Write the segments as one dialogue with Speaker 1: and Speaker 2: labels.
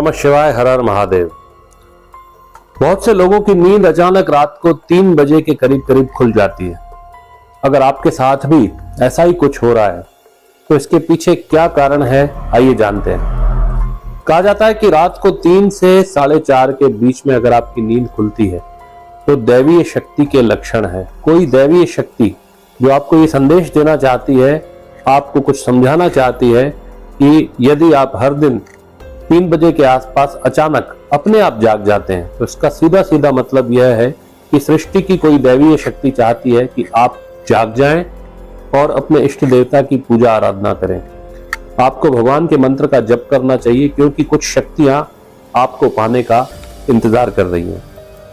Speaker 1: नमः शिवाय। हर हर महादेव। बहुत से लोगों की नींद अचानक रात को 3 बजे के करीब करीब खुल जाती है। अगर आपके साथ भी ऐसा ही कुछ हो रहा है तो इसके पीछे क्या कारण है, आइए जानते हैं। कहा जाता है कि रात को 3 से 4:30 के बीच में अगर आपकी नींद खुलती है तो दैवीय शक्ति के लक्षण है। कोई दैवीय शक्ति जो आपको ये संदेश देना चाहती है, आपको कुछ समझाना चाहती है कि यदि आप हर दिन 3 बजे के आसपास अचानक अपने आप जाग जाते हैं तो इसका सीधा सीधा मतलब यह है कि सृष्टि की कोई दैवीय शक्ति चाहती है कि आप जाग जाएं और अपने इष्ट देवता की पूजा आराधना करें। आपको भगवान के मंत्र का जप करना चाहिए क्योंकि कुछ शक्तियां आपको पाने का इंतजार कर रही हैं।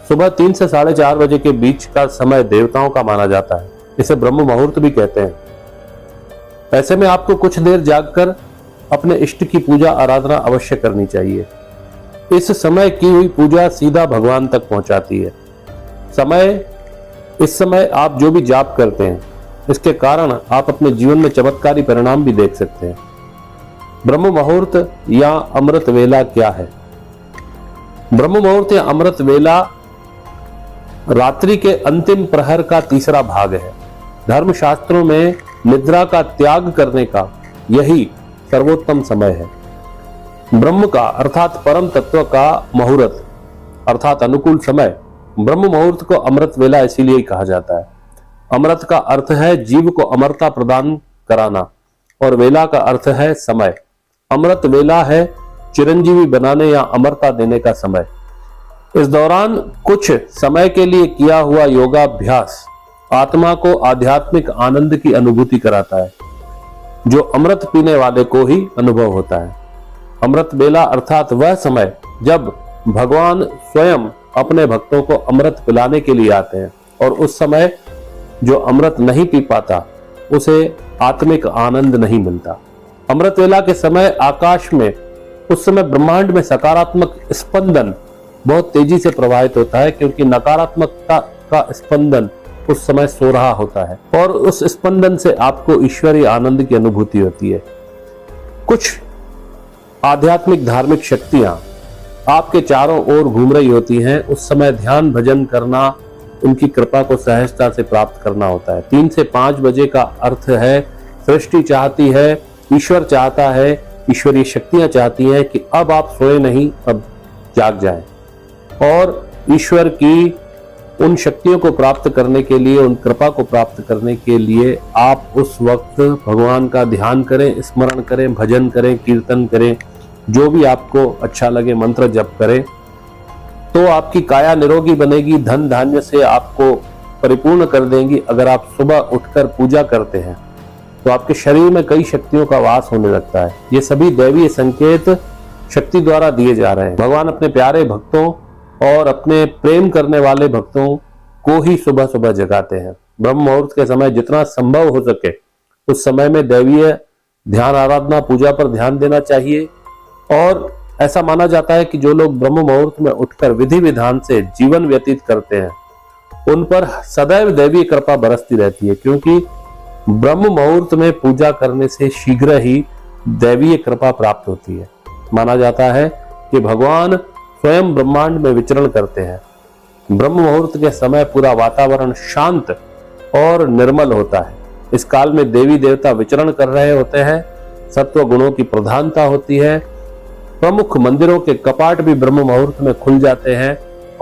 Speaker 1: सुबह 3 से 4:30 बजे के बीच का समय देवताओं का माना जाता है। इसे ब्रह्म मुहूर्त भी कहते हैं। ऐसे में आपको कुछ देर जागकर अपने इष्ट की पूजा आराधना अवश्य करनी चाहिए। इस समय की हुई पूजा सीधा भगवान तक पहुंचाती है। इस समय आप जो भी जाप करते हैं इसके कारण आप अपने जीवन में चमत्कारी परिणाम भी देख सकते हैं। ब्रह्म मुहूर्त या अमृत वेला क्या है? ब्रह्म मुहूर्त या अमृत वेला रात्रि के अंतिम प्रहर का तीसरा भाग है। धर्मशास्त्रों में निद्रा का त्याग करने का यही सर्वोत्तम समय है। ब्रह्म का अर्थात परम तत्व का मुहूर्त अर्थात अनुकूल समय, ब्रह्म मुहूर्त को अमृत वेला इसीलिए कहा जाता है। अमृत का अर्थ है जीव को अमरता प्रदान कराना और वेला का अर्थ है समय। अमृत वेला है चिरंजीवी बनाने या अमरता देने का समय। इस दौरान कुछ समय के लिए किया हुआ योगाभ्यास आत्मा को आध्यात्मिक आनंद की अनुभूति कराता है जो अमृत पीने वाले को ही अनुभव होता है। अमृत वेला अर्थात वह समय जब भगवान स्वयं अपने भक्तों को अमृत पिलाने के लिए आते हैं और उस समय जो अमृत नहीं पी पाता उसे आत्मिक आनंद नहीं मिलता। अमृत वेला के समय आकाश में उस समय ब्रह्मांड में सकारात्मक स्पंदन बहुत तेजी से प्रवाहित होता है क्योंकि नकारात्मकता का स्पंदन उस समय सो रहा होता है और उस स्पंदन से आपको ईश्वरीय आनंद की अनुभूति होती है। कुछ आध्यात्मिक धार्मिक शक्तियां आपके चारों ओर घूम रही होती हैं। उस समय ध्यान भजन करना, उनकी कृपा को सहजता से प्राप्त करना होता है। 3 से 5 बजे का अर्थ है सृष्टि चाहती है, ईश्वर चाहता है, ईश्वरीय शक्तियां चाहती हैं कि अब आप सोए नहीं, अब जाग जाएं और ईश्वर की उन शक्तियों को प्राप्त करने के लिए, उन कृपा को प्राप्त करने के लिए आप उस वक्त भगवान का ध्यान करें, स्मरण करें, भजन करें, कीर्तन करें, जो भी आपको अच्छा लगे, मंत्र जप करें तो आपकी काया निरोगी बनेगी, धन धान्य से आपको परिपूर्ण कर देंगी। अगर आप सुबह उठकर पूजा करते हैं तो आपके शरीर में कई शक्तियों का वास होने लगता है। ये सभी दैवीय संकेत शक्ति द्वारा दिए जा रहे हैं। भगवान अपने प्यारे भक्तों और अपने प्रेम करने वाले भक्तों को ही सुबह सुबह जगाते हैं। ब्रह्म मुहूर्त के समय जितना संभव हो सके उस समय में दैवीय ध्यान आराधना पूजा पर ध्यान देना चाहिए और ऐसा माना जाता है कि जो लोग ब्रह्म मुहूर्त में उठकर विधि विधान से जीवन व्यतीत करते हैं उन पर सदैव दैवीय कृपा बरसती रहती है क्योंकि ब्रह्म मुहूर्त में पूजा करने से शीघ्र ही दैवीय कृपा प्राप्त होती है। माना जाता है कि भगवान स्वयं ब्रह्मांड में विचरण करते हैं। ब्रह्म मुहूर्त के समय पूरा वातावरण शांत और निर्मल होता है। इस काल में देवी देवता विचरण कर रहे होते हैं, सत्व गुणों की प्रधानता होती है। प्रमुख मंदिरों के कपाट भी ब्रह्म मुहूर्त में खुल जाते हैं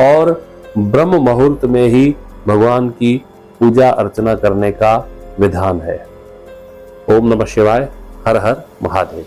Speaker 1: और ब्रह्म मुहूर्त में ही भगवान की पूजा अर्चना करने का विधान है। ओम नमः शिवाय। हर हर महादेव।